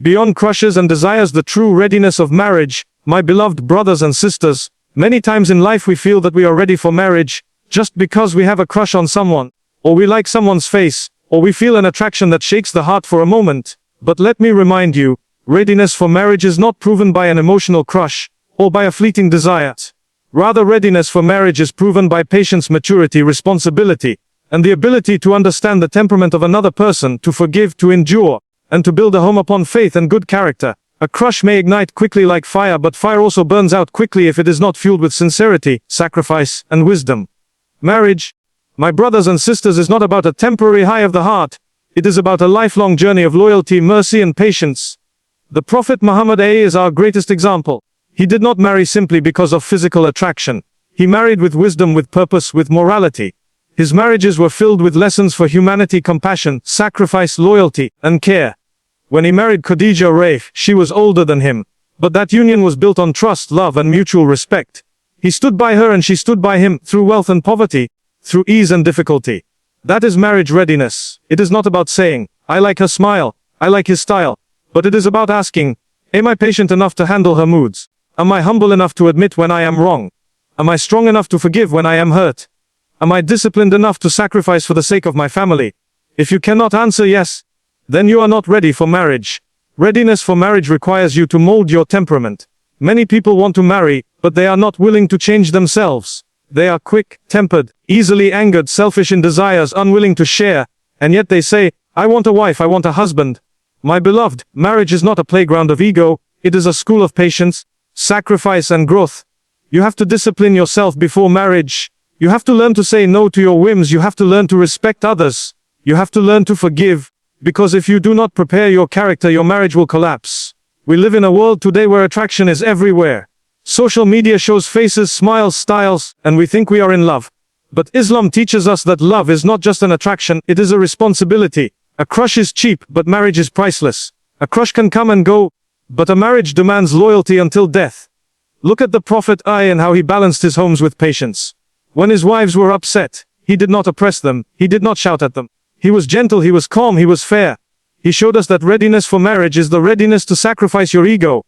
Beyond crushes and desires, the true readiness of marriage, my beloved brothers and sisters, many times in life we feel that we are ready for marriage, just because we have a crush on someone, or we like someone's face, or we feel an attraction that shakes the heart for a moment. But let me remind you, readiness for marriage is not proven by an emotional crush, or by a fleeting desire. Rather, readiness for marriage is proven by patience, maturity, responsibility, and the ability to understand the temperament of another person, to forgive, to endure, and to build a home upon faith and good character. A crush may ignite quickly like fire, but fire also burns out quickly if it is not fueled with sincerity, sacrifice, and wisdom. Marriage, my brothers and sisters, is not about a temporary high of the heart. It is about a lifelong journey of loyalty, mercy, and patience. The Prophet Muhammad is our greatest example. He did not marry simply because of physical attraction. He married with wisdom, with purpose, with morality. His marriages were filled with lessons for humanity, compassion, sacrifice, loyalty, and care. When he married Khadija, she was older than him, but that union was built on trust, love, and mutual respect. He stood by her and she stood by him, through wealth and poverty, through ease and difficulty. That is marriage readiness. It is not about saying, I like her smile, I like his style, but it is about asking, am I patient enough to handle her moods? Am I humble enough to admit when I am wrong? Am I strong enough to forgive when I am hurt? Am I disciplined enough to sacrifice for the sake of my family? If you cannot answer yes, then you are not ready for marriage. Readiness for marriage requires you to mold your temperament. Many people want to marry, but they are not willing to change themselves. They are quick-tempered, easily angered, selfish in desires, unwilling to share, and yet they say, I want a wife, I want a husband. My beloved, marriage is not a playground of ego, it is a school of patience, sacrifice, and growth. You have to discipline yourself before marriage. You have to learn to say no to your whims. You have to learn to respect others. You have to learn to forgive, because if you do not prepare your character, your marriage will collapse. We live in a world today where attraction is everywhere. Social media shows faces, smiles, styles, and we think we are in love. But Islam teaches us that love is not just an attraction, it is a responsibility. A crush is cheap, but marriage is priceless. A crush can come and go, but a marriage demands loyalty until death. Look at the Prophet and how he balanced his homes with patience. When his wives were upset, he did not oppress them, he did not shout at them. He was gentle, he was calm, he was fair. He showed us that readiness for marriage is the readiness to sacrifice your ego.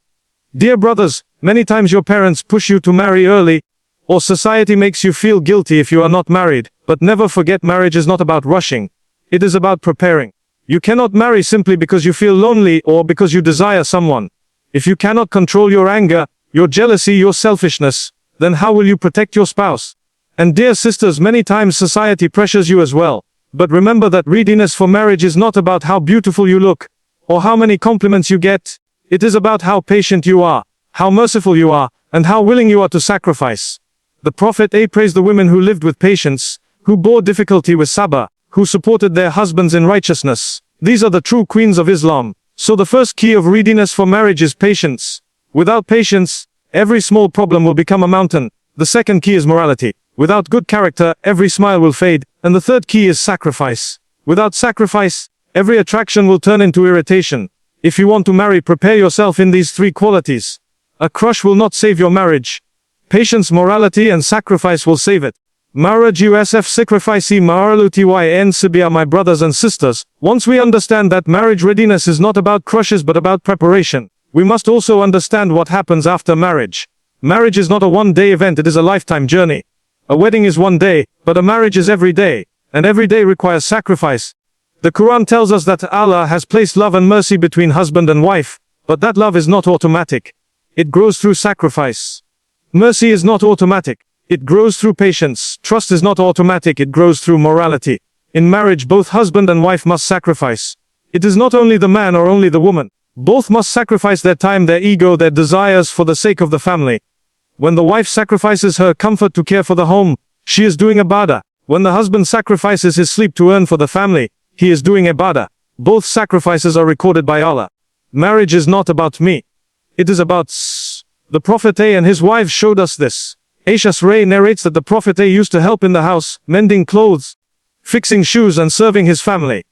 Dear brothers, many times your parents push you to marry early, or society makes you feel guilty if you are not married, but never forget, marriage is not about rushing. It is about preparing. You cannot marry simply because you feel lonely or because you desire someone. If you cannot control your anger, your jealousy, your selfishness, then how will you protect your spouse? And dear sisters, many times society pressures you as well. But remember that readiness for marriage is not about how beautiful you look, or how many compliments you get. It is about how patient you are, how merciful you are, and how willing you are to sacrifice. The Prophet praised the women who lived with patience, who bore difficulty with sabr, who supported their husbands in righteousness. These are the true queens of Islam. So the first key of readiness for marriage is patience. Without patience, every small problem will become a mountain. The second key is morality. Without good character, every smile will fade. And the third key is sacrifice. Without sacrifice, every attraction will turn into irritation. If you want to marry, prepare yourself in these three qualities. A crush will not save your marriage. Patience, morality, and sacrifice will save it. Marriage USF sacrifice maralutyn sibia. My brothers and sisters, once we understand that marriage readiness is not about crushes but about preparation, we must also understand what happens after marriage. Marriage is not a one-day event, it is a lifetime journey. A wedding is one day, but a marriage is every day, and every day requires sacrifice. The Quran tells us that Allah has placed love and mercy between husband and wife, but that love is not automatic. It grows through sacrifice. Mercy is not automatic. It grows through patience. Trust is not automatic. It grows through morality. In marriage, both husband and wife must sacrifice. It is not only the man or only the woman. Both must sacrifice their time, their ego, their desires for the sake of the family. When the wife sacrifices her comfort to care for the home, she is doing ibadah. When the husband sacrifices his sleep to earn for the family, he is doing ibadah. Both sacrifices are recorded by Allah. Marriage is not about me. It is about the Prophet and his wives showed us this. Aisha narrates that the Prophet used to help in the house, mending clothes, fixing shoes, and serving his family.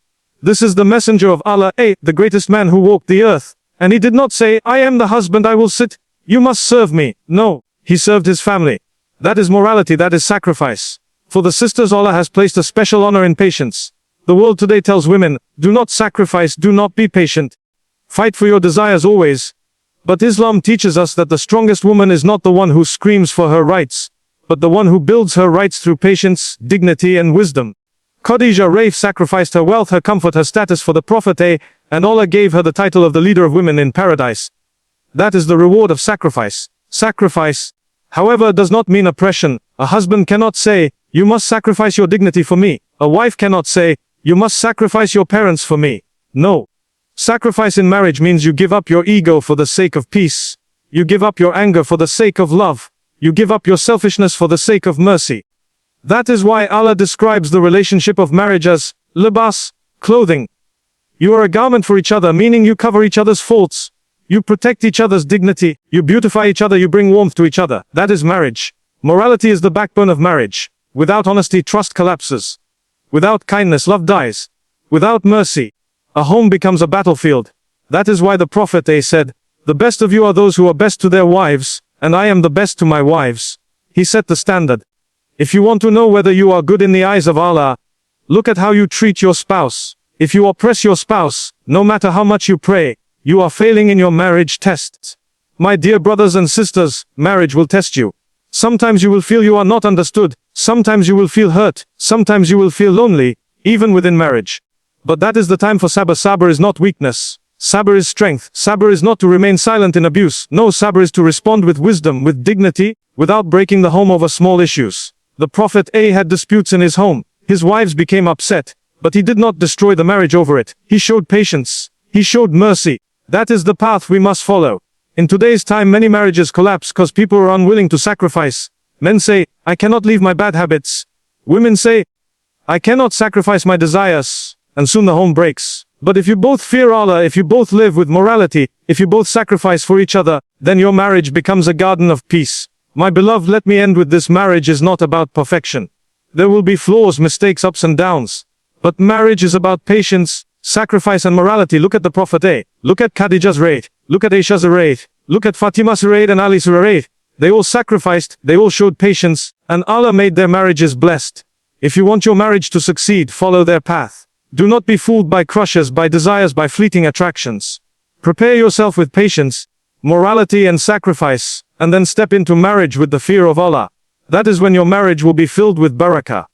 This is the messenger of Allah, the greatest man who walked the earth. And he did not say, I am the husband, I will sit, you must serve me. No, he served his family. That is morality, that is sacrifice. For the sisters, Allah has placed a special honor in patience. The world today tells women, do not sacrifice, do not be patient. Fight for your desires always. But Islam teaches us that the strongest woman is not the one who screams for her rights, but the one who builds her rights through patience, dignity and wisdom. Khadija Raif sacrificed her wealth, her comfort, her status for the Prophet, and Allah gave her the title of the leader of women in paradise. That is the reward of sacrifice. Sacrifice, however, does not mean oppression. A husband cannot say, "You must sacrifice your dignity for me." A wife cannot say, "You must sacrifice your parents for me." No. Sacrifice in marriage means you give up your ego for the sake of peace. You give up your anger for the sake of love. You give up your selfishness for the sake of mercy. That is why Allah describes the relationship of marriage as libas, clothing. You are a garment for each other, meaning you cover each other's faults. You protect each other's dignity. You beautify each other. You bring warmth to each other. That is marriage. Morality is the backbone of marriage. Without honesty, trust collapses. Without kindness, love dies. Without mercy, a home becomes a battlefield. That is why the Prophet said, "The best of you are those who are best to their wives, and I am the best to my wives." He set the standard. If you want to know whether you are good in the eyes of Allah, look at how you treat your spouse. If you oppress your spouse, no matter how much you pray, you are failing in your marriage tests. My dear brothers and sisters, marriage will test you. Sometimes you will feel you are not understood. Sometimes you will feel hurt. Sometimes you will feel lonely, even within marriage. But that is the time for sabr. Sabr is not weakness. Sabr is strength. Sabr is not to remain silent in abuse. No, sabr is to respond with wisdom, with dignity, without breaking the home over small issues. The Prophet had disputes in his home. His wives became upset, but he did not destroy the marriage over it. He showed patience. He showed mercy. That is the path we must follow. In today's time, many marriages collapse because people are unwilling to sacrifice. Men say, "I cannot leave my bad habits." Women say, "I cannot sacrifice my desires." And soon the home breaks. But if you both fear Allah, if you both live with morality, if you both sacrifice for each other, then your marriage becomes a garden of peace. My beloved, let me end with this: marriage is not about perfection. There will be flaws, mistakes, ups and downs. But marriage is about patience, sacrifice and morality. Look at the Prophet. Look at Khadija's rate. Look at Aisha's rate. Look at Fatima's rate and Ali's rate. They all sacrificed, they all showed patience, and Allah made their marriages blessed. If you want your marriage to succeed, follow their path. Do not be fooled by crushes, by desires, by fleeting attractions. Prepare yourself with patience, morality and sacrifice, and then step into marriage with the fear of Allah. That is when your marriage will be filled with barakah.